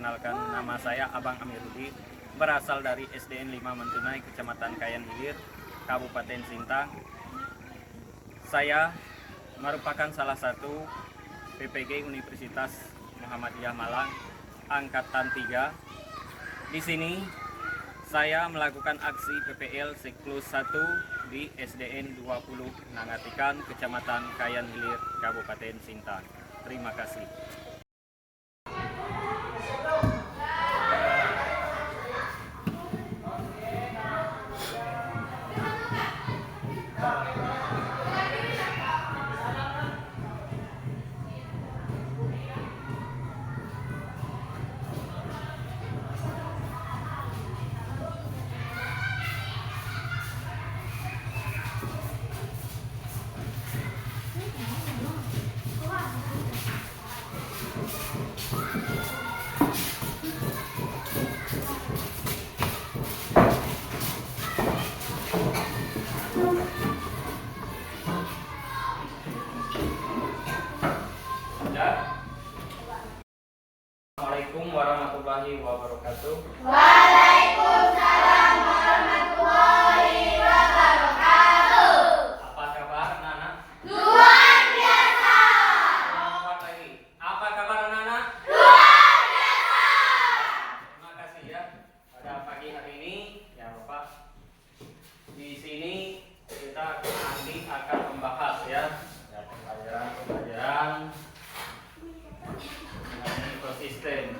perkenalkan, nama saya Abang Amirudi, berasal dari SDN 5 Mentunai, Kecamatan Kayan Hilir, Kabupaten Sintang. Saya merupakan salah satu PPG Universitas Muhammadiyah Malang, Angkatan 3. Di sini saya melakukan aksi PPL Siklus 1 di SDN 20 Nangatikan, Kecamatan Kayan Hilir, Kabupaten Sintang. Terima kasih. Assalamualaikum warahmatullahi wabarakatuh. Waalaikumsalam warahmatullahi wabarakatuh. Apa kabar anak-anak? Luar biasa. Selamat pagi. Apa kabar anak-anak? Luar biasa. Terima kasih ya. Pada pagi hari ini ya Bapak, di sini kita nanti akan membahas ya pelajaran mengenai ekosistem.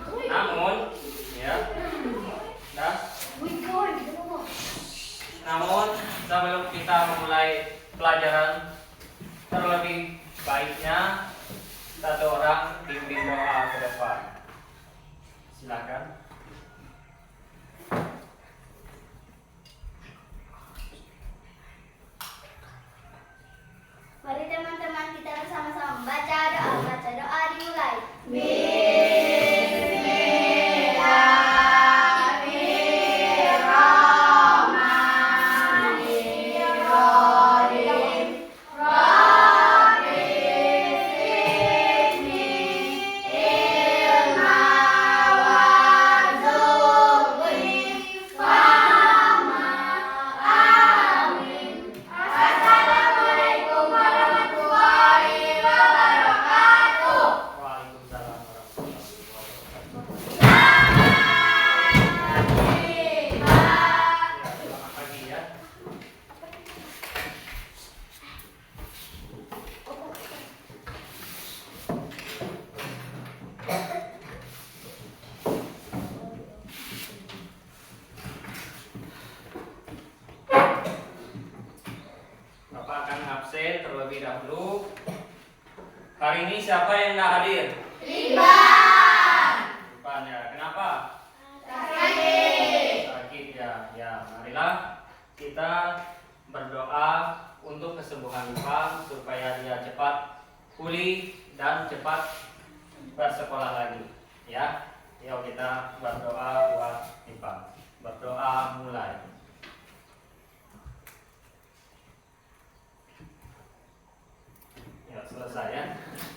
Namun sebelum kita memulai pelajaran, terlebih baiknya satu orang pimpin doa ke depan. Silakan. Mari teman-teman kita bersama-sama baca doa dimulai. Assalamualaikum warahmatullahi wabarakatuh. Waalaikumsalam warahmatullahi wabarakatuh. Ya, selamat pagi ya. Bapak akan absen terlebih dahulu. Hari ini siapa yang nggak hadir? Iban. Bukan ya. Kenapa? Sakit. Sakit ya. Ya, marilah kita berdoa untuk kesembuhan Ipan supaya dia cepat pulih dan cepat bersekolah lagi. Ya. Yuk kita berdoa buat Ipan. Berdoa mulai. Ya, selesai ya.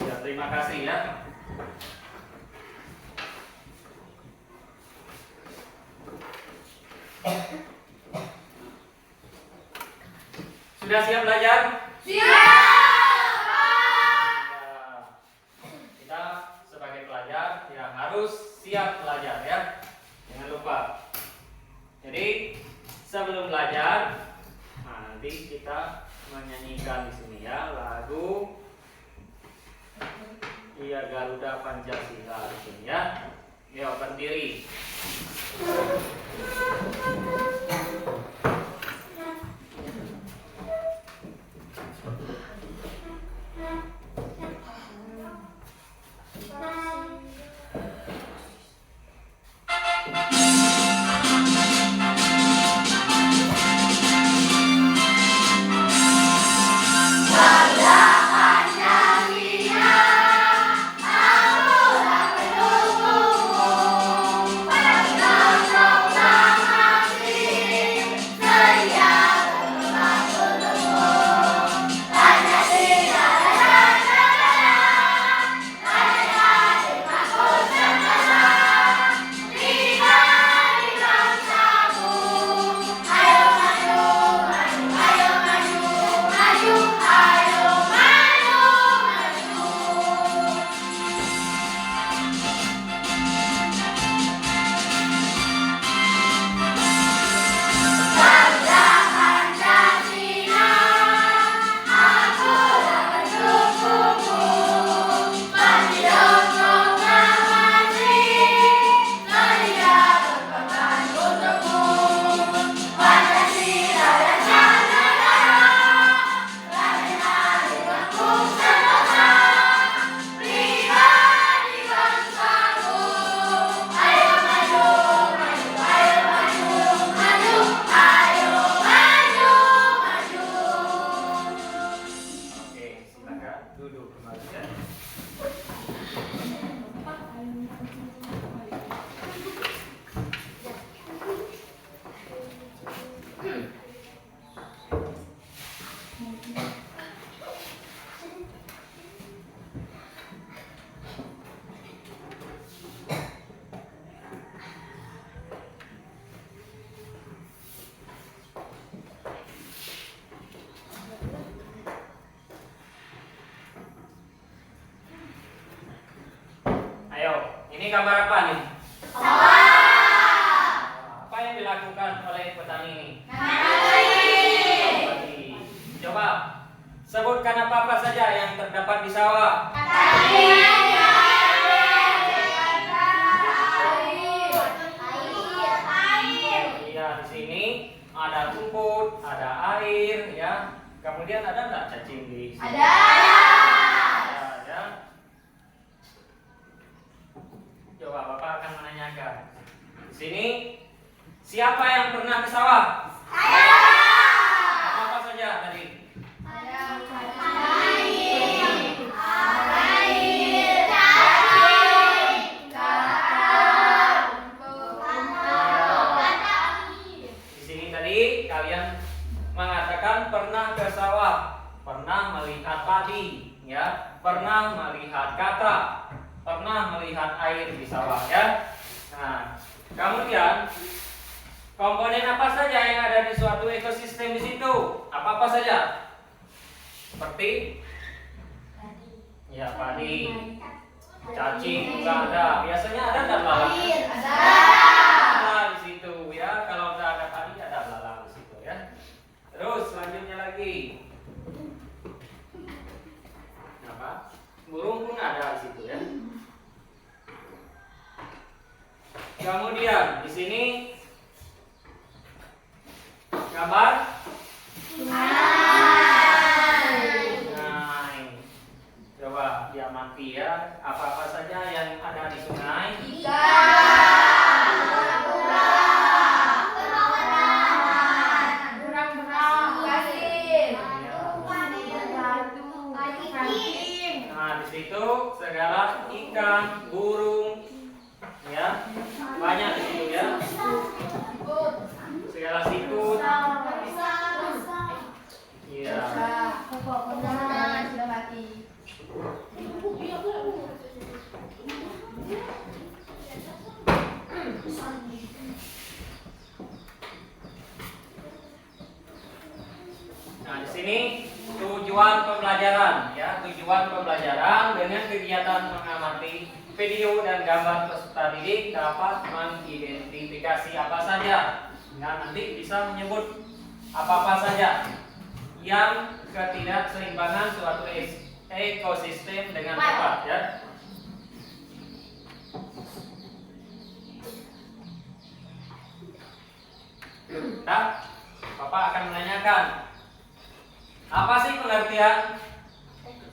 Ya, terima kasih ya. Sudah siap belajar? Siap. Ya. Kita sebagai pelajar ya harus siap belajar ya. Jangan lupa. Jadi sebelum belajar, nanti kita menyanyikan di sini ya lagu Iya Garuda Pancasila di sini ya. Yuk berdiri. Pancasila, Ayo, ini gambar apa nih? Sawah. Apa yang dilakukan oleh petani ini? Nanam. Coba sebutkan apa-apa saja yang terdapat di sawah. Iya, di sini ada rumput, ada air, ya. Kemudian ada nggak cacing di sini? Ada. Ada, ya. Coba Bapak akan menanyakan. Di sini siapa yang pernah ke sawah? Saya. Apa saja tadi? Di sini tadi kalian mengatakan pernah ke sawah, pernah melihat padi, ya, pernah melihat katra, pernah melihat air di sawah, ya. Nah, kemudian komponen apa saja yang ada di suatu ekosistem di situ? Apa-apa saja? Seperti ya padi, cacing juga ada. Biasanya ada nggak belalang? Ada di situ, ya. Kalau nggak ada padi ada belalang di situ, ya. Terus selanjutnya lagi. Apa? Burung pun ada di situ, ya. Kemudian di sini gambar sungai. Coba diamati, ya. Apa-apa saja yang ada di sungai? Nah, di situ segala ikan, burung, ya. Banyak di situ, ya. Segala siput. Iya. Nah, di sini tujuan pembelajaran, ya. Tujuan pembelajaran dengan kegiatan mengamati video dan gambar peserta didik dapat mengidentifikasi apa saja. Nah, nanti bisa menyebut apa-apa saja yang ketidakseimbangan suatu ekosistem dengan tepat, ya. Nah, Bapak akan menanyakan, apa sih pengertian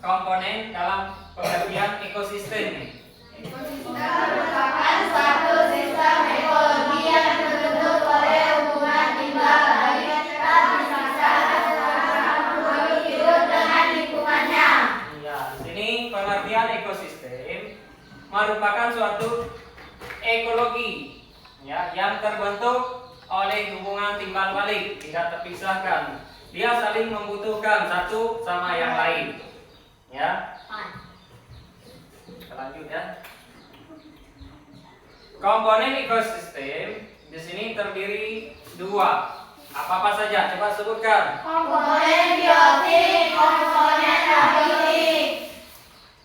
komponen dalam pengertian ekosistem ini? Merupakan suatu sistem ekologi yang terbentuk oleh hubungan timbal balik dan makhluk hidup dengan lingkungannya. Ya, di sini pengertian ekosistem merupakan suatu ekologi, ya, yang terbentuk oleh hubungan timbal balik, tidak terpisahkan. Dia saling membutuhkan satu sama yang lain, ya. Kita lanjut, ya. Komponen ekosistem di sini terdiri dua. Apa-apa saja? Coba sebutkan. Komponen biotik, komponen abiotik.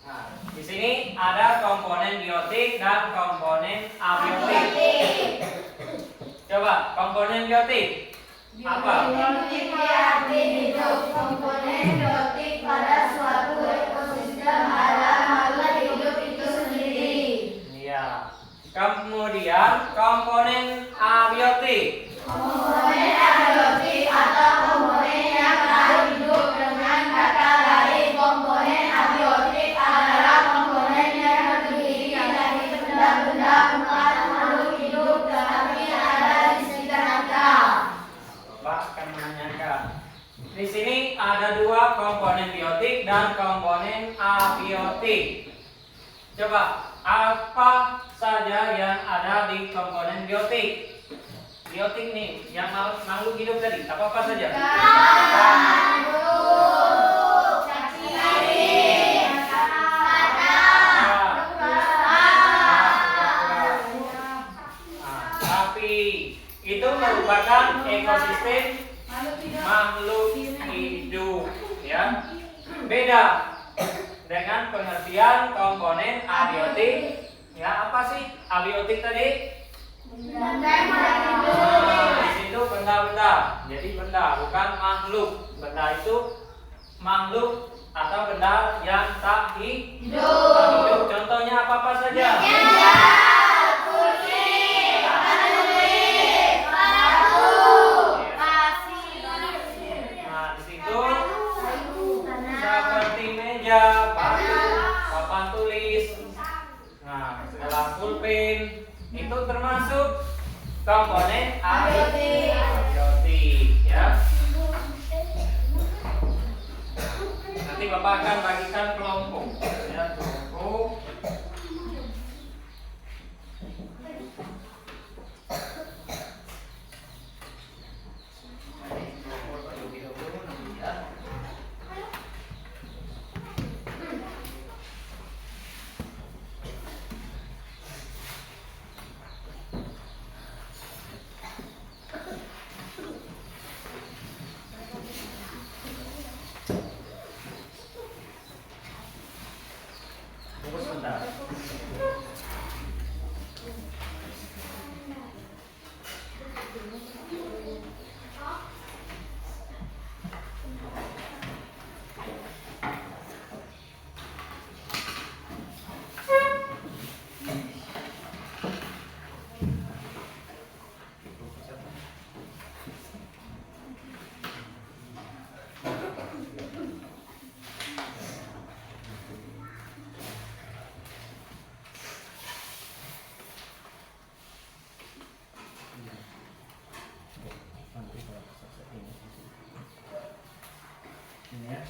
Nah, di sini ada komponen biotik dan komponen abiotik. Coba komponen biotik apa? Biotik arti hidup. Komponen biotik pada suatu ekosistem adalah makhluk hidup itu sendiri. Iya. Kemudian komponen abiotik. Komponen abiotik atau komponen yang tak hidup. Dengan kata lain, komponen abiotik adalah komponen yang terdiri dari benda-benda bukan makhluk hidup tetapi ada di sekitar kita. Bapak akan menanyakan. Di sini ada dua komponen biotik dan komponen abiotik. Coba, apa saja yang ada di komponen biotik? Biotik nih, yang makhluk hidup tadi, apa-apa saja? Tapi itu merupakan ekosistem makhluk hidup, ya. Beda dengan pengertian komponen abiotik Ya, apa sih abiotik tadi? Benda-benda Di situ benda-benda. Jadi benda bukan makhluk. Benda itu makhluk atau benda yang tak hidup. Contohnya apa saja? kursi, papan tulis, batu, pasir. Nah, di situ seperti meja, batu, papan tulis. Nah, segala pulpen itu termasuk komponen abiotik, ya. Nanti Bapak akan bagikan kelompok, ya, kelompok. Tunggu sebentar. Ini ya.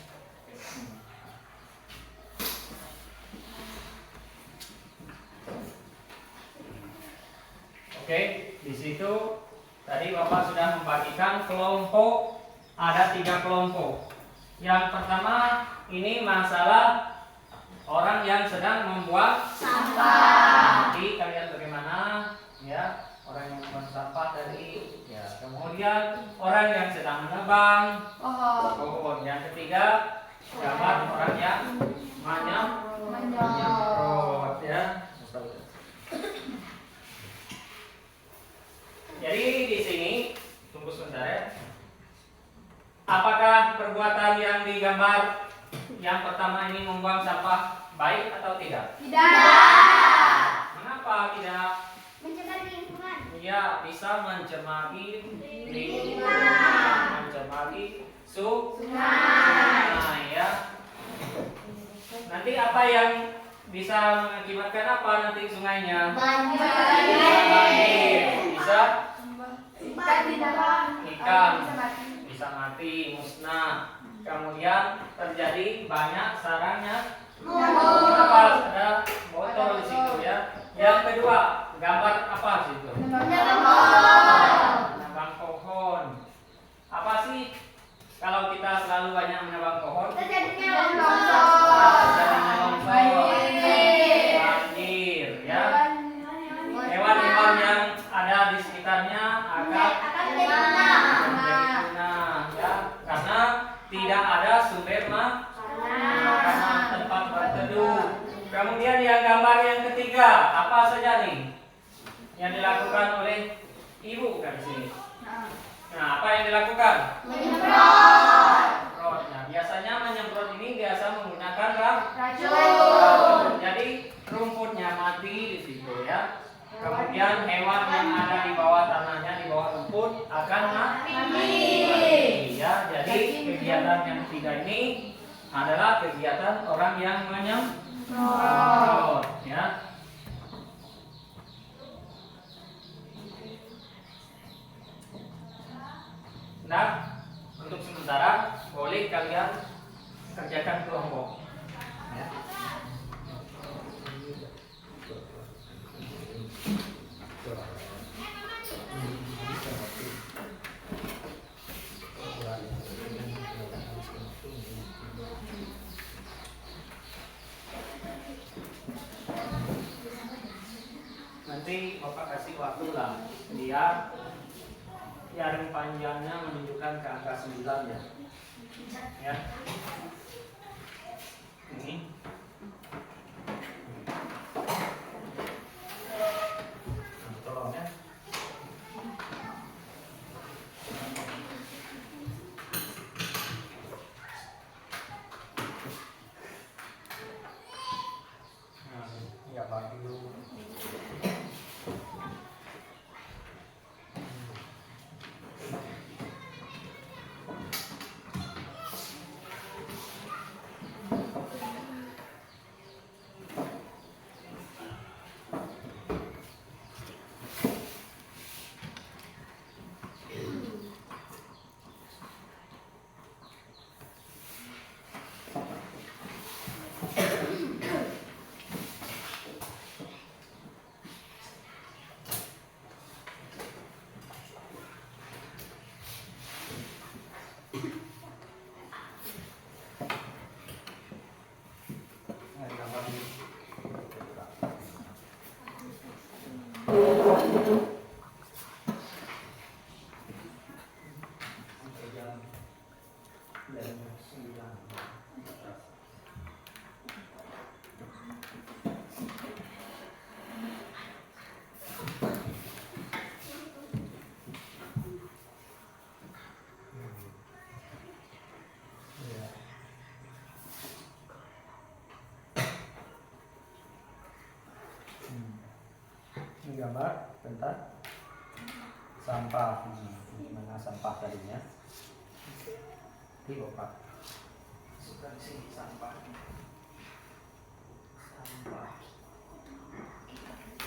Oke, di situ tadi Bapak sudah membagikan kelompok, ada 3 kelompok. Yang pertama ini masalah orang yang sedang membuang sampah. Nanti kalian bagaimana? Ya, orang yang membuang sampah tadi. Ya, kemudian orang yang sedang menebang pohon. Yang ketiga gambar orang yang menyemprot, ya. Jadi di sini tunggu sebentar ya. Apakah perbuatan yang digambar yang pertama ini membuang sampah baik atau tidak? Tidak. Mengapa tidak? Mencemari lingkungan. Ya, bisa mencemari lingkungan, mencemari sungai, ya. Nanti apa yang bisa mengakibatkan apa nanti sungainya? Banjir. Bisa ikan bisa mati, musnah. Kemudian terjadi banyak sarangnya. Kenapa ada botol di situ, ya? Yang kedua, gambar apa di situ? Menebang pohon. Apa sih kalau kita selalu banyak menebang pohon? Terjadinya Terjadinya longsor, banjir, ya. Hewan-hewan yang ada di sekitarnya akan punah, ya, karena tidak ada sumber makanan, tempat berteduh. Kemudian yang gambar yang ketiga, apa saja nih yang dilakukan oleh ibu kan di sini? Nah, apa yang dilakukan? menyemprot Menyemprot. Nah, biasanya menyemprot ini biasa menggunakan racun. Jadi rumputnya mati di situ, ya. Kemudian hewan yang ada di bawah tanahnya, di bawah rumput akan mati. Ya, jadi kegiatan yang ketiga ini adalah kegiatan orang yang menyemprot, ya. Nah, untuk sementara boleh kalian kerjakan kelompok, ya. Nanti Bapak kasih waktu lah dia yang panjangnya menunjukkan ke angka 9 ya. Ya. Ini. Ini gambar tentang sampah. Mana sampah tadinya? Di Bapak. Suka di sini sampah. Sampah.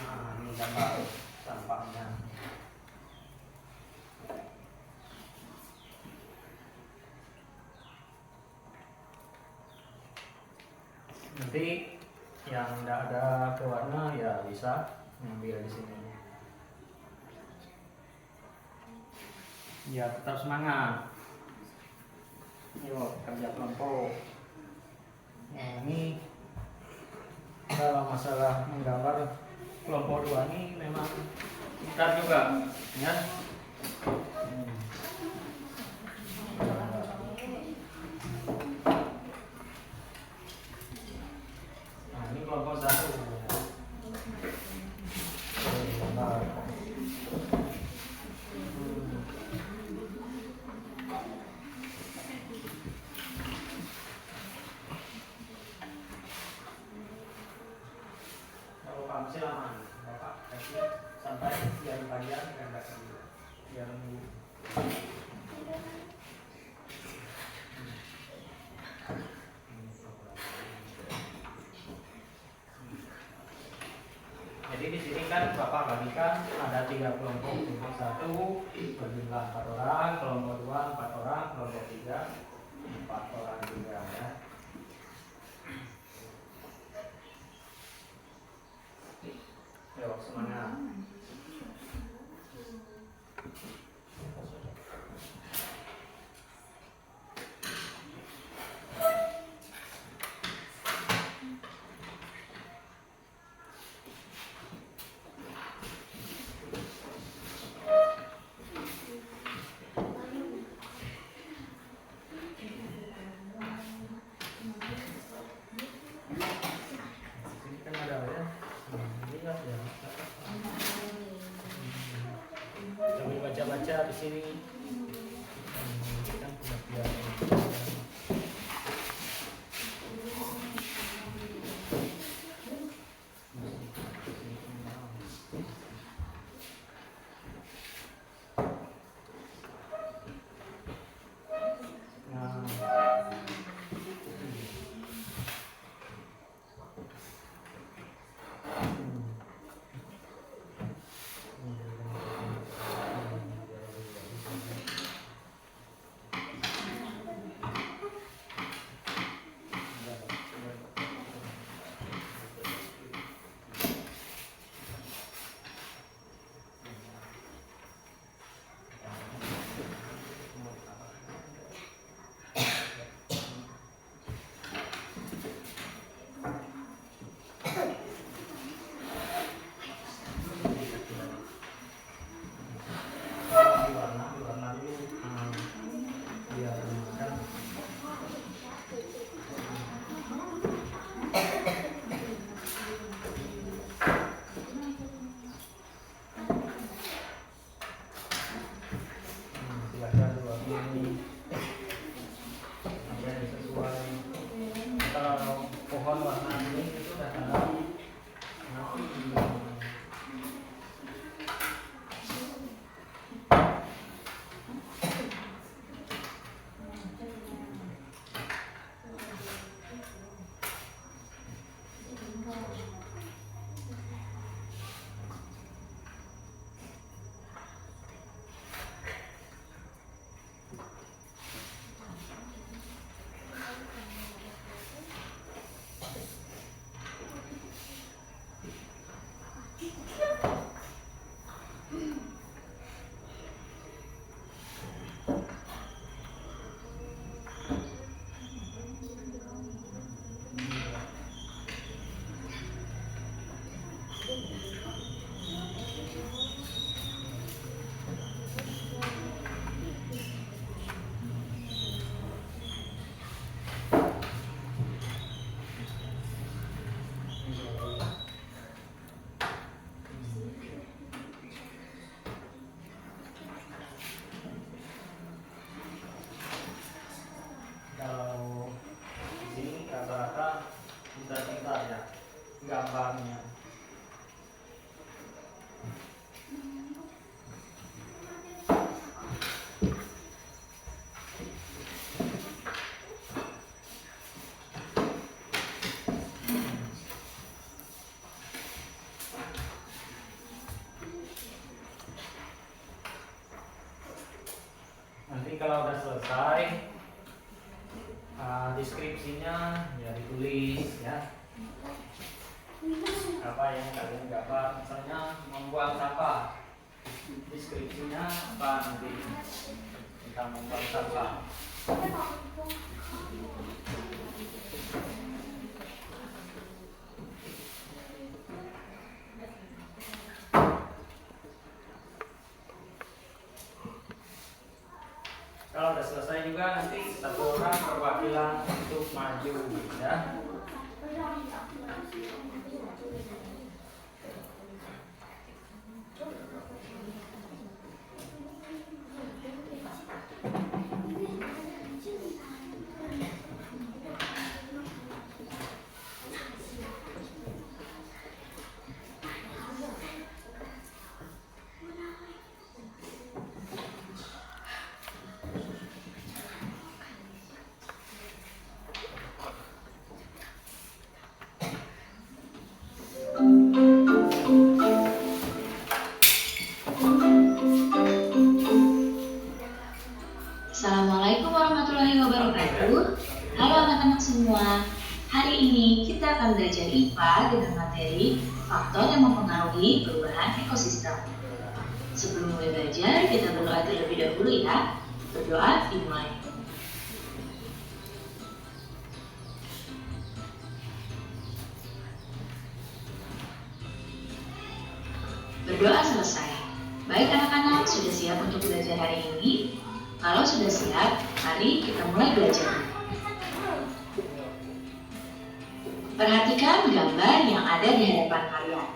Nah, ini gambar sampahnya. Nanti yang tidak ada pewarna ya bisa ngambil di sini. Ya tetap semangat. Yuk kerja kelompok. Nah, ini kalau masalah menggambar kelompok 2 ini memang Ntar juga ya. Nah, ini kelompok 1. Kalau Pak masih lama, Bapak kasih sampai jam pagi kan jam Jadi di sini kan Bapak bagikan ada 3 kelompok. Kelompok 1 berjumlah 4 orang, kelompok 2 4 orang, kelompok 3 4 orang juga ya. Yuk semangat. Sini kan ada ya. Lihat ya. Kami baca-baca di sini. Kan pengertian. kalau udah selesai, deskripsinya ya ditulis ya. Apa yang kalian gambar, misalnya membuang sampah, deskripsinya apa nanti kita membuang sampah. Kalau udah selesai juga nanti satu orang perwakilan untuk maju ya. Assalamualaikum warahmatullahi wabarakatuh. Halo anak-anak semua. Hari ini kita akan belajar IPA dengan materi faktor yang mempengaruhi perubahan ekosistem. Sebelum mulai belajar, kita berdoa terlebih dahulu ya. Berdoa dimulai. Berdoa selesai. Baik anak-anak, sudah siap untuk belajar hari ini? Kalau sudah siap, mari kita mulai belajar. Perhatikan gambar yang ada di hadapan kalian.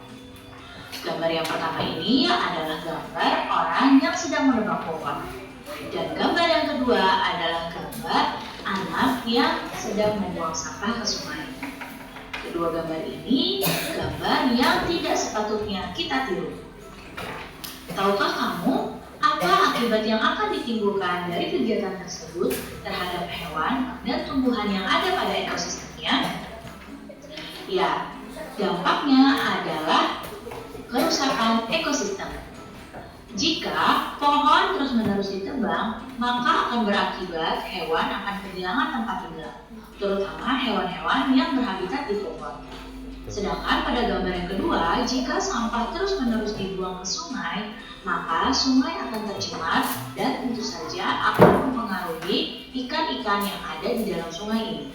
Gambar yang pertama ini adalah gambar orang yang sedang menebang pohon. Dan gambar yang kedua adalah gambar anak yang sedang membuang sampah ke sungai. Kedua gambar ini gambar yang tidak sepatutnya kita tiru. Tahukah kamu apa akibat yang akan ditimbulkan dari kegiatan tersebut terhadap hewan dan tumbuhan yang ada pada ekosistemnya? Ya, dampaknya adalah kerusakan ekosistem. Jika pohon terus-menerus ditebang, maka akan berakibat hewan akan kehilangan tempat tinggal, terutama hewan-hewan yang berhabitat di pohon. Sedangkan pada gambar yang kedua, jika sampah terus-menerus dibuang ke sungai, maka sungai akan tercemar dan tentu saja akan mempengaruhi ikan-ikan yang ada di dalam sungai ini.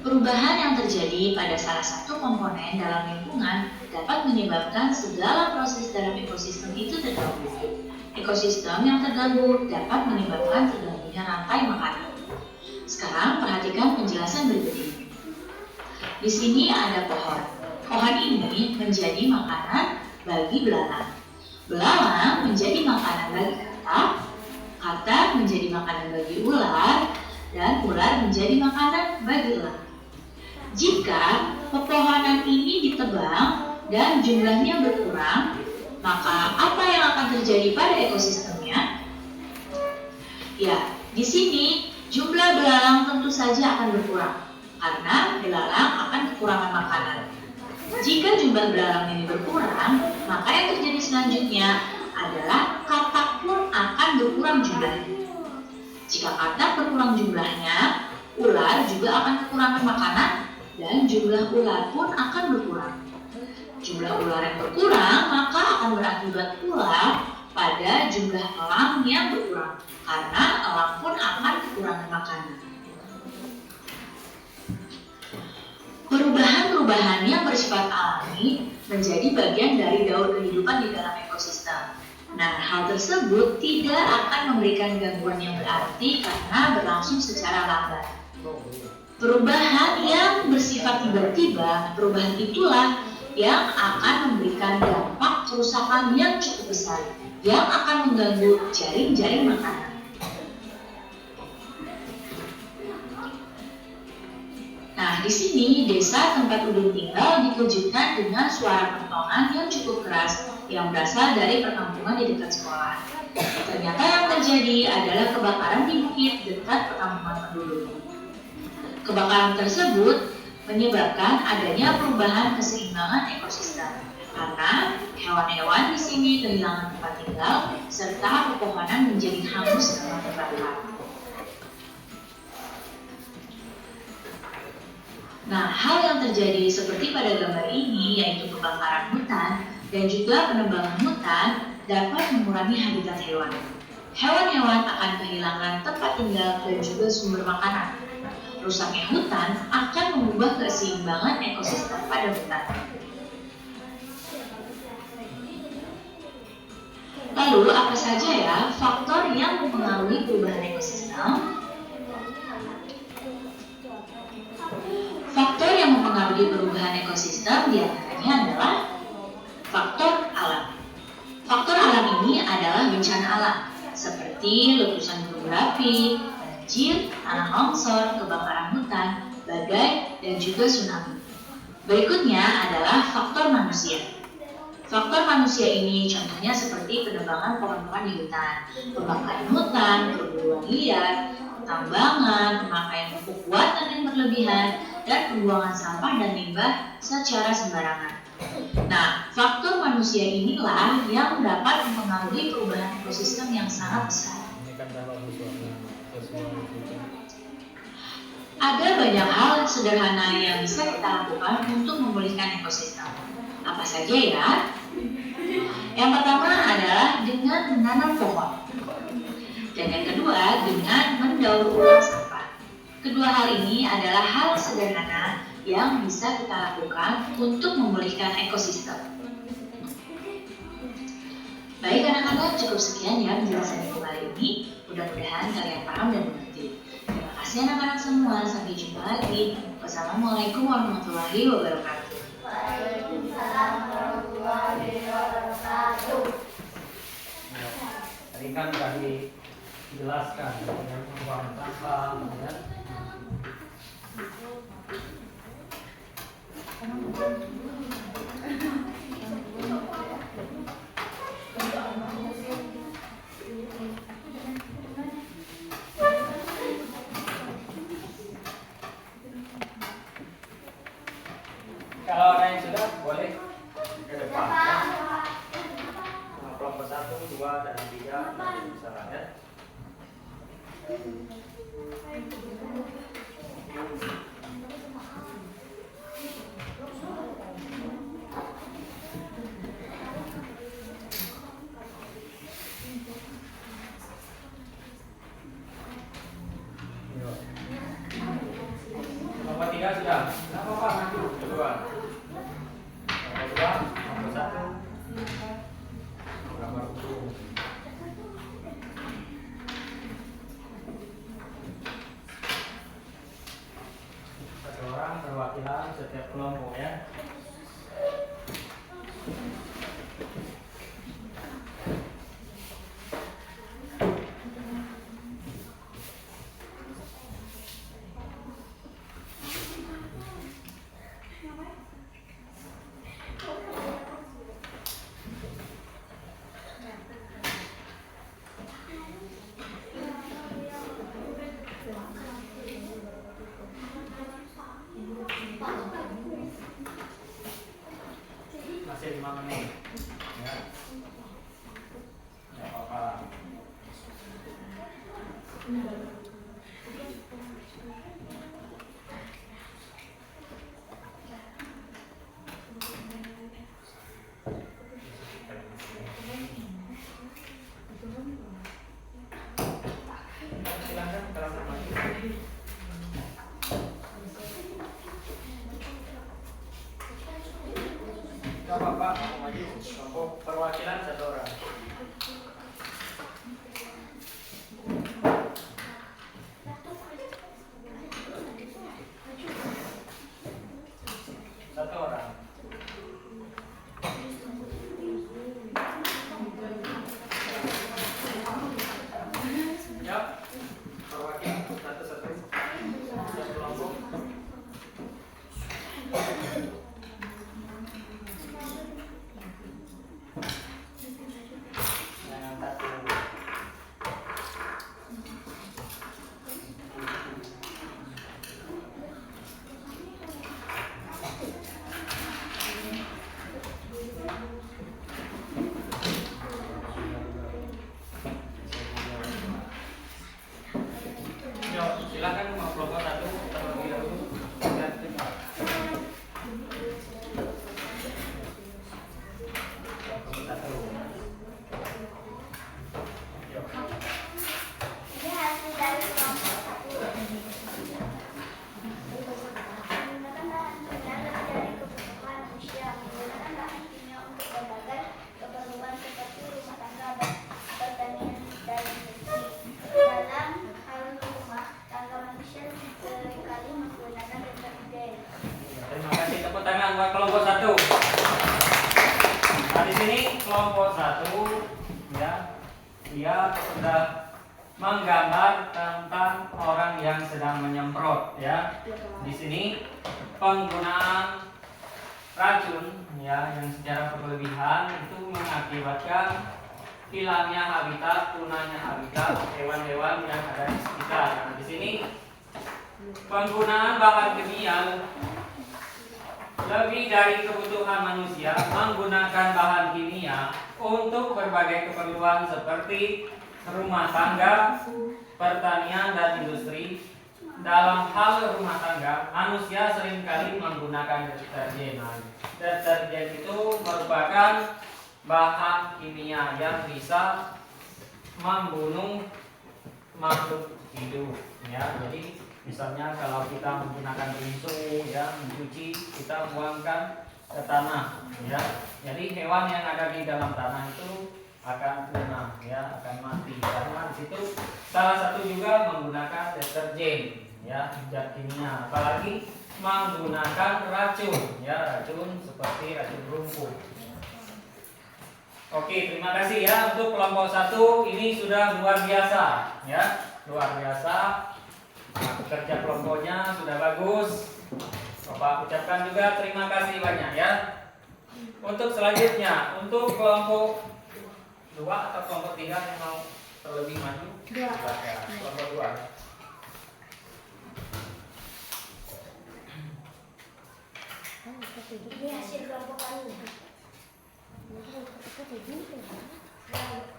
Perubahan yang terjadi pada salah satu komponen dalam lingkungan dapat menyebabkan segala proses dalam ekosistem itu terganggu. Ekosistem yang terganggu dapat menyebabkan terganggunya rantai makanan. Sekarang perhatikan penjelasan berikut ini. Di sini ada pohon. Pohon ini menjadi makanan bagi belalang. Belalang menjadi makanan bagi katak. Katak menjadi makanan bagi ular. Dan ular menjadi makanan bagi elang. Jika pepohonan ini ditebang dan jumlahnya berkurang, maka apa yang akan terjadi pada ekosistemnya? Ya, di sini jumlah belalang tentu saja akan berkurang karena belalang akan kekurangan makanan. Jika jumlah belalang ini berkurang, maka yang terjadi selanjutnya adalah katak pun akan berkurang jumlahnya. Jika katak berkurang jumlahnya, ular juga akan kekurangan makanan dan jumlah ular pun akan berkurang. Jumlah ular yang berkurang maka akan berakibat pula pada jumlah elang yang berkurang karena elang pun akan kekurangan makanan. Perubahan-perubahan yang bersifat alami menjadi bagian dari daur kehidupan di dalam ekosistem. Nah, hal tersebut tidak akan memberikan gangguan yang berarti karena berlangsung secara lambat. Perubahan yang bersifat tiba-tiba, perubahan itulah yang akan memberikan dampak kerusakan yang cukup besar, yang akan mengganggu jaring-jaring makanan. Nah, di sini desa tempat Udin tinggal dikejutkan dengan suara kentongan yang cukup keras yang berasal dari perkampungan di dekat sekolah. Ternyata yang terjadi adalah kebakaran di bukit dekat perkampungan penduduk. Kebakaran tersebut menyebabkan adanya perubahan keseimbangan ekosistem. karena hewan-hewan di sini kehilangan tempat tinggal serta pepohonan menjadi hangus karena terbakar. Nah, hal yang terjadi seperti pada gambar ini, yaitu kebakaran hutan dan juga penebangan hutan, dapat mengurangi habitat hewan. Hewan-hewan akan kehilangan tempat tinggal dan juga sumber makanan. Rusaknya hutan akan mengubah keseimbangan ekosistem pada hutan. Lalu, apa saja ya faktor yang mempengaruhi perubahan ekosistem? Faktor yang mempengaruhi perubahan ekosistem diantaranya adalah faktor alam. Faktor alam ini adalah bencana alam, seperti letusan gunung berapi, banjir, tanah longsor, kebakaran hutan, badai, dan juga tsunami. Berikutnya adalah faktor manusia. Faktor manusia ini contohnya seperti penebangan pohon-pohon di hutan, pembakaran hutan, perburuan liar, tambangan, pemakaian pupuk buatan yang berlebihan, dan pembuangan sampah dan limbah secara sembarangan. Nah, faktor manusia inilah yang dapat mempengaruhi perubahan ekosistem yang sangat besar. Ada banyak hal sederhana yang bisa kita lakukan untuk memulihkan ekosistem. Apa saja ya? Yang pertama adalah dengan menanam pohon. Dan yang kedua dengan mendaur ulang sampah. Kedua hal ini adalah hal sederhana yang bisa kita lakukan untuk memulihkan ekosistem. Baik anak-anak, cukup sekian ya penjelasan di kali ini. Mudah-mudahan kalian paham dan mengerti. Terima kasih anak-anak semua. Sampai jumpa lagi. Wassalamualaikum warahmatullahi wabarakatuh. Waalaikumsalam warahmatullahi wabarakatuh. Tadi kan sudah dijelaskan dengan pembuangan sampah, ya. Kalau ada yang sudah, boleh ke depan. Ya. Kelompok 1, 2, dan 3 nanti bisa ya. Kelompok 3 sudah. Tidak apa-apa, maju. Kedua. Kelompok 2, kelompok 1. Gambar dulu. Satu orang perwakilan setiap kelompok ya. Masih 5 menit ya. Tidak apa-apa. Silakan kalau mau maju. Coba Pak, mau maju. Kelompok perwakilan 1 orang. Satu orang. Ya, perwakilan satu-satu. Setiap kelompok. tangan buat kelompok 1. Nah, di sini kelompok 1 ya, dia sudah menggambar tentang orang yang sedang menyemprot ya. Di sini penggunaan racun ya yang secara berlebihan itu mengakibatkan hilangnya habitat, punahnya habitat hewan-hewan yang ada di sekitar. Nah, di sini penggunaan bahan kimia lebih dari kebutuhan manusia menggunakan bahan kimia untuk berbagai keperluan seperti rumah tangga, pertanian, dan industri. Dalam hal rumah tangga, manusia seringkali menggunakan deterjen. Deterjen itu merupakan bahan kimia yang bisa membunuh makhluk hidup. Ya, jadi misalnya kalau kita menggunakan rinso, ya, mencuci, kita buangkan ke tanah. Ya, jadi hewan yang ada di dalam tanah itu akan punah, ya, akan mati. Karena di situ salah satu juga menggunakan deterjen, ya, zat kimia. Apalagi menggunakan racun, ya, racun seperti racun rumput. Oke, terima kasih ya untuk kelompok 1 ini sudah luar biasa, ya, luar biasa. Nah, kerja kelompoknya sudah bagus. Bapak ucapkan juga terima kasih banyak ya. Untuk selanjutnya, untuk kelompok 2 atau kelompok 3 yang mau terlebih maju, silakan. Kelompok 2. Ini hasil kelompok kami.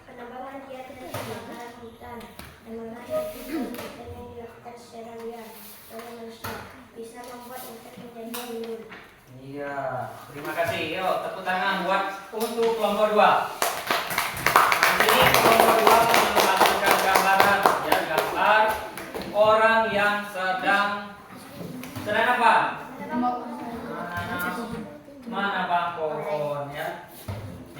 Penambangan kegiatan dan kebakaran hutan dan mengenai kegiatan yang dilakukan secara liar oleh manusia bisa membuat hutan menjadi gundul. Iya, terima kasih. Yuk, tepuk tangan buat untuk kelompok 2. Nah, ini kelompok 2 melakukan gambaran, ya, gambar orang yang sedang apa? Menebang pohon, ya.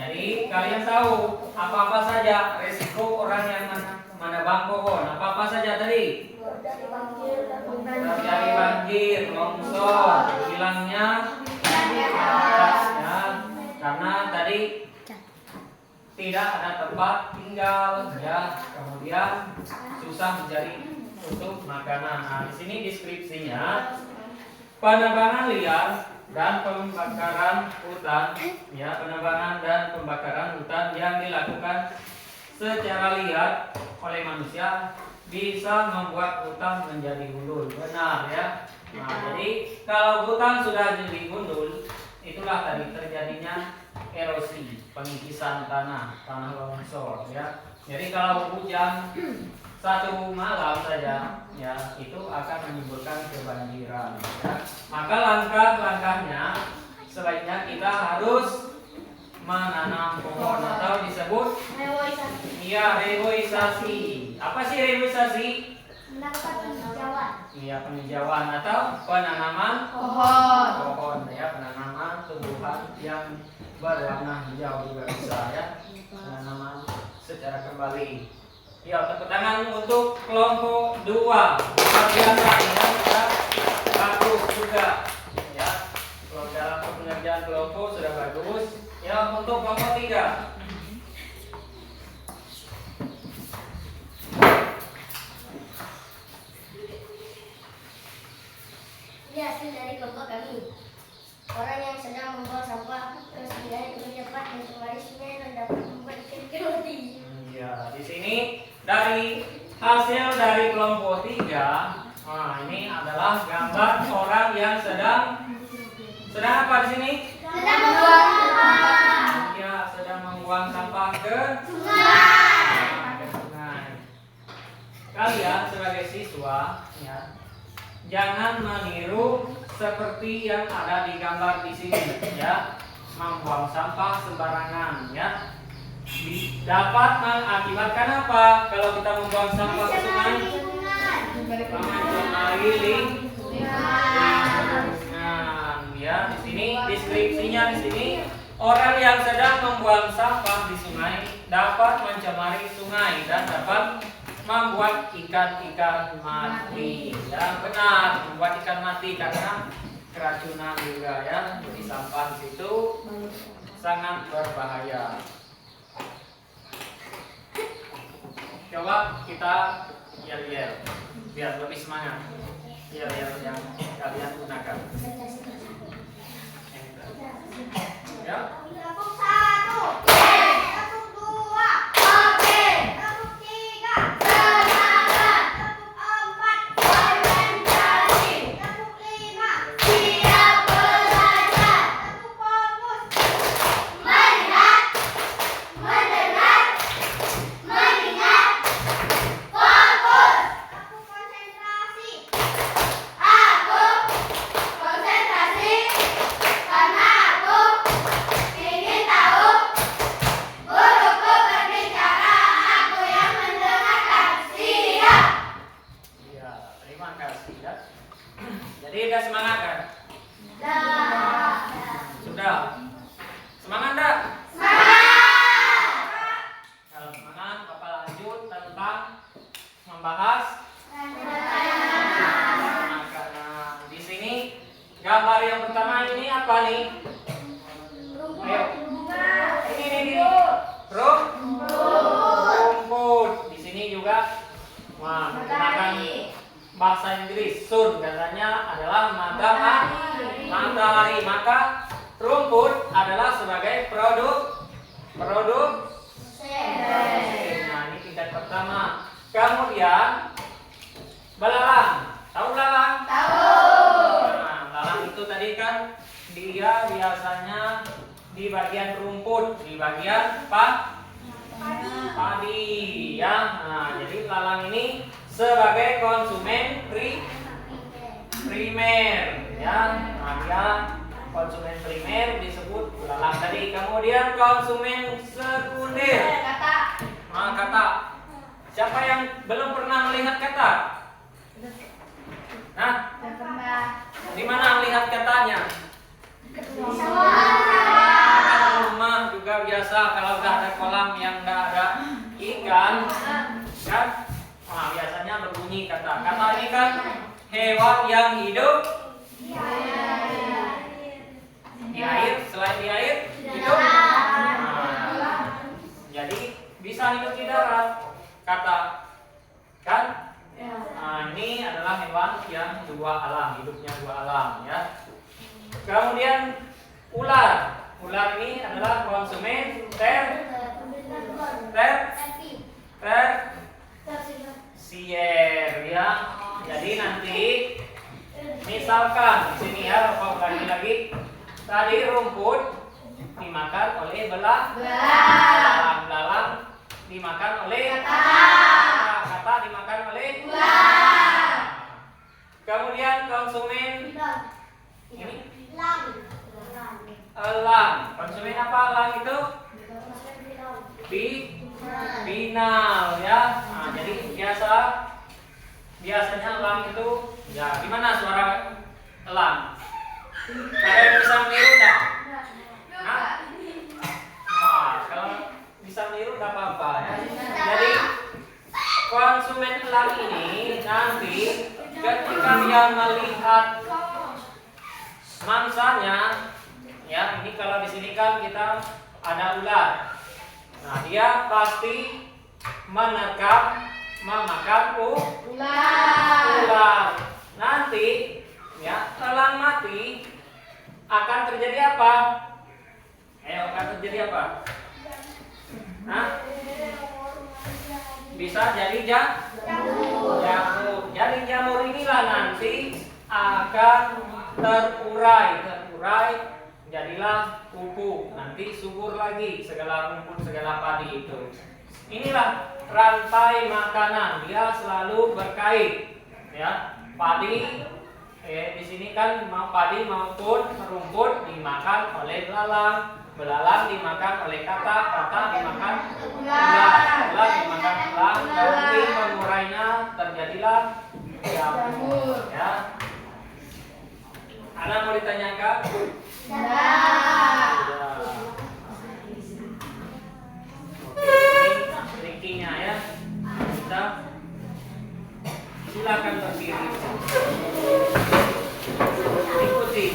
Jadi kalian tahu apa-apa saja resiko orang yang menebang pohon? Apa-apa saja tadi? Terjadi banjir, longsor, hilangnya habitatnya, karena tadi tidak ada tempat tinggal, ya. Kemudian susah mencari untuk makanan. Nah, di sini deskripsinya penebangan liar dan pembakaran hutan, ya, penebangan dan pembakaran hutan yang dilakukan secara liar oleh manusia bisa membuat hutan menjadi gundul. Benar ya. Nah, jadi kalau hutan sudah jadi gundul, itulah tadi terjadinya erosi, pengikisan tanah longsor, ya. Jadi kalau hujan satu malam saja, ya, itu akan menimbulkan kebanjiran, ya. Maka langkah-langkahnya sebaiknya kita harus menanam pohon atau disebut reboisasi. Apa sih reboisasi? Melakukan penghijauan. Iya, penghijauan atau penanaman pohon, ya, penanaman tumbuhan yang berwarna hijau juga bisa, ya, penanaman secara kembali. Ya, tepuk tangan untuk kelompok 2. Luar biasa, ya, sudah bagus juga, ya. Kalau dalam pengerjaan kelompok sudah bagus. Ya, untuk kelompok 3. Ini hasil dari kelompok kami. Orang yang sedang membawa sampah ke sungai untuk cepat mencemari sungai dan dapat membuat ikan mati. Ya, di sini dari hasil dari kelompok 3, nah, ini adalah gambar orang yang sedang apa di sini? Sedang membuang sampah. Ya, sedang membuang sampah ke Sungai. ke sungai. Kalian sebagai siswa, ya, jangan meniru seperti yang ada di gambar di sini, ya. Membuang sampah sembarangan, ya. Dapat mengakibatkan apa kalau kita membuang sampah ke sungai? Mencemari lingkungan. Ya, di sini deskripsinya di sini orang yang sedang membuang sampah di sungai dapat mencemari sungai dan dapat membuat ikan-ikan mati. Ya, benar, membuat ikan mati karena keracunan juga ya. Jadi sampah di situ sangat berbahaya. Coba kita yel-yel biar lebih semangat. Yel-yel yang kalian gunakan. Ya. Tepuk 1, tepuk 2, oke. Tepuk 3, semangat. Tepuk 4, konsentrasi. Tepuk 5, siap belajar. Tepuk fokus, melihat, mendengar, mengingat, fokus. Tepuk konsentrasi. Aku konsentrasi karena aku ingin tahu guruku berbicara, aku yang mendengarkan. Siap. Iya, terima kasih ya. Jadi udah semangat kan? Dah. Sudah. Semangat enggak? Semangat. Kalau semangat, Bapak lanjut tentang membahas. Nah, karena di sini gambar yang pertama ini apa nih? Ayo. Ini. Rumput. Di sini juga menggunakan bahasa Inggris. Sun katanya adalah matahari. Maka rumput adalah sebagai produk. Nah, ini tingkat pertama. Kemudian belalang. Tahu belalang? Nah, belalang itu tadi kan dia biasanya di bagian rumput, di bagian padi ya. Nah, jadi belalang ini sebagai konsumen primer ya. Nah, dia konsumen primer disebut belalang tadi. Kemudian konsumen sekunder. Nah, kata. Siapa yang belum pernah melihat kata? Nah, di mana melihat katanya? Rumah juga biasa kalau udah ada kolam yang nggak ada ikan, kan? Nah, biasanya berbunyi kata. Kata ini kan hewan yang hidup di air, selain di air hidup. Nah, jadi bisa hidup di darat. Kata, kan? Nah, ini adalah hewan yang dua alam, hidupnya dua alam ya. Kemudian ular. Ular ini adalah konsumen tersier ya. Jadi nanti misalkan di sini ya, Bapak ulangi lagi. Tadi rumput dimakan oleh belalang dimakan oleh kata dimakan oleh kemudian konsumen ini elang. Konsumen apa elang itu? Binal ya. Nah, jadi biasanya elang itu ya gimana suara elang? Ada yang bisa meniru enggak? Nah, kalau bisa meniru enggak apa-apa ya. Jadi konsumen elang ini nanti ketika dia melihat mangsanya ya, ini kalau di sini kan kita ada ular. Nah, dia pasti menerkam memakan ular. Nanti ya, elang mati akan terjadi apa? Akan terjadi apa? Nah, bisa jadi jamur. Jadi jamur inilah nanti akan terurai, jadilah pupuk. Nanti subur lagi segala rumput, segala padi itu. Inilah rantai makanan, dia selalu berkait. Ya, padi di sini kan mau padi maupun rumput dimakan oleh belalang dimakan oleh kata dimakan ular dimakan elang, nanti mengurainya terjadilah jamur ya. Ada mau ditanyakan? Ya. Oke, ini trikinya ya. Kita silakan berdiri. Ikuti.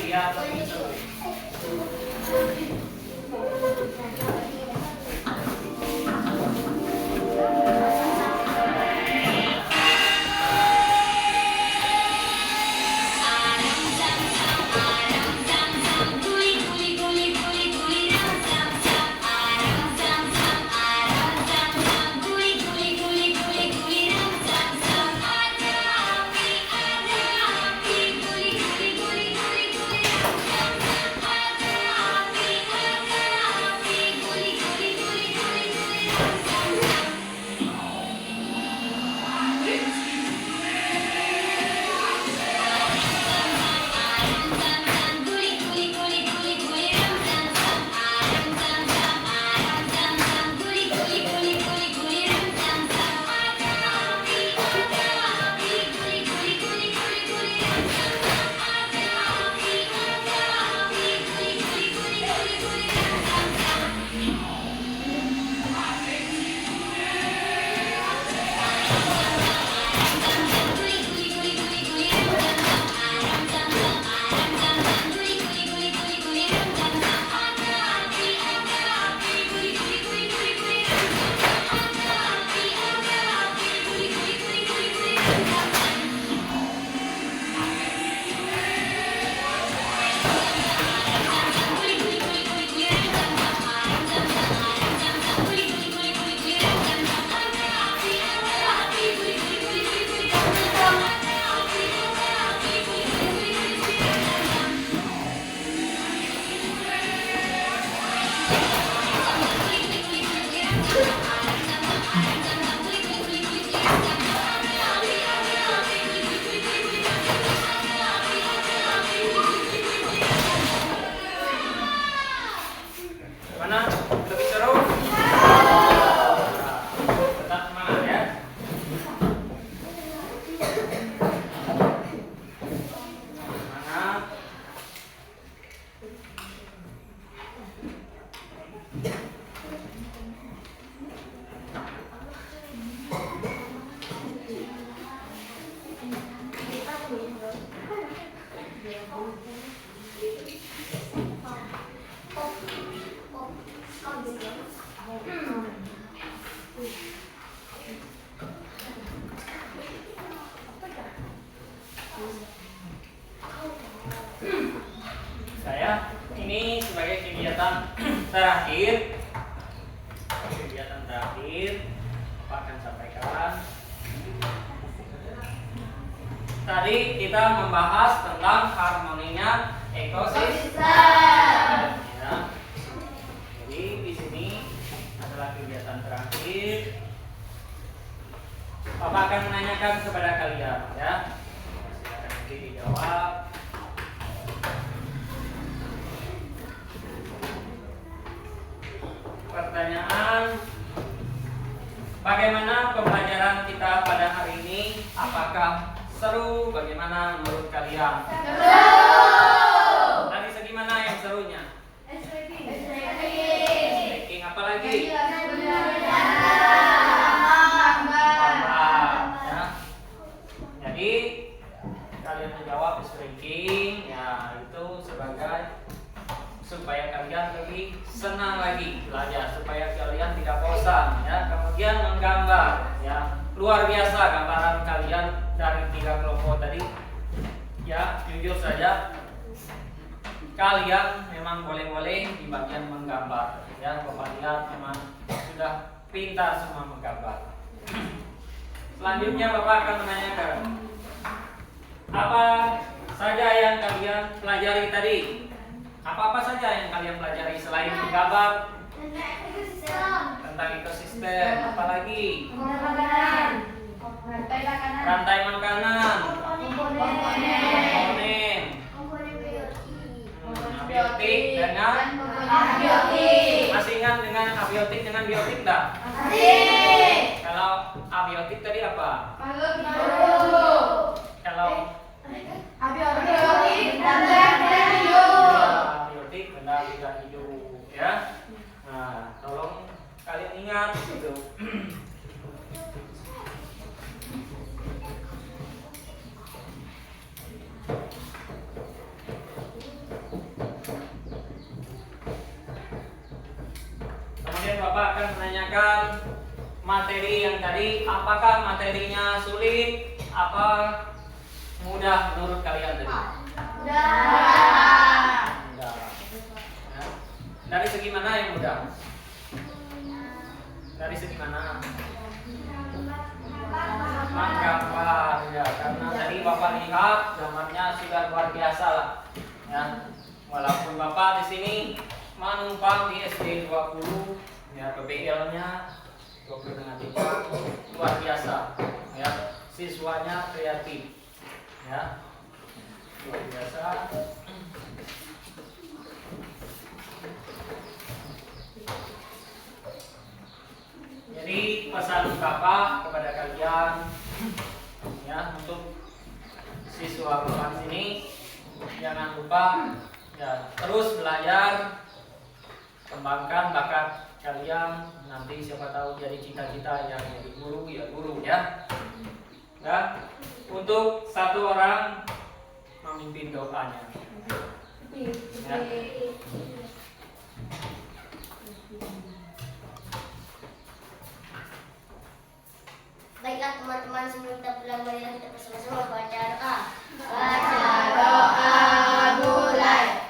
ini sebagai kegiatan terakhir. Bapak akan sampaikan. Tadi kita membahas tentang harmoninya ekosistem. Ya. Jadi di sini adalah kegiatan terakhir. Bapak akan menanyakan kepada kalian, ya. Silakan nanti dijawab. Pertanyaan: bagaimana pembelajaran kita pada hari ini? Apakah seru? Bagaimana menurut kalian? Seru. Dari segi mana yang serunya? Speaking. Apa lagi? Ya. Jadi kalian menjawab speaking, ya itu sebagai supaya kalian lebih senang lagi belajar, supaya kalian tidak bosan, ya. Kemudian menggambar, ya, luar biasa gambaran kalian dari 3 kelompok tadi, ya. Jujur saja kalian memang boleh-boleh di bagian menggambar, ya. Bapak lihat memang sudah pintar semua menggambar. Selanjutnya Bapak akan menanyakan apa saja yang kalian pelajari tadi. Apa-apa saja yang kalian pelajari selain menggambar? Tentang ekosistem, apalagi? Rantai makanan, komponen, abiotik dengan masih ingat dengan abiotik dengan biotik enggak? Kalau abiotik tadi apa? Kalau abiotik benda tidak hidup, ya. Nah, tolong kalian ingat itu. Kemudian Bapak akan menanyakan materi yang tadi, apakah materinya sulit? Apa mudah menurut kalian tadi? Mudah. Ya. Dari segi mana yang mudah? Dari segi mana? Menggambar, ya. Karena tadi Bapak lihat gambarnya sudah luar biasa lah, ya. Walaupun Bapak di sini menumpang di SD 20, ya, PBL-nya 20,3 luar biasa, ya. Siswanya kreatif, ya, luar biasa. Jadi pesan Bapak kepada kalian, ya, untuk siswa Bapak sini, jangan lupa, ya, terus belajar, kembangkan bakat kalian. Nanti siapa tahu jadi cita-cita yang jadi guru, ya guru, ya. Dan untuk satu orang memimpin doanya, ya. Baiklah teman-teman, sebelum kita pulang marilah kita bersama-sama baca doa. Baca doa mulai.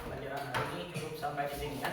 Pelajaran hari ini cukup sampai di sini, ya.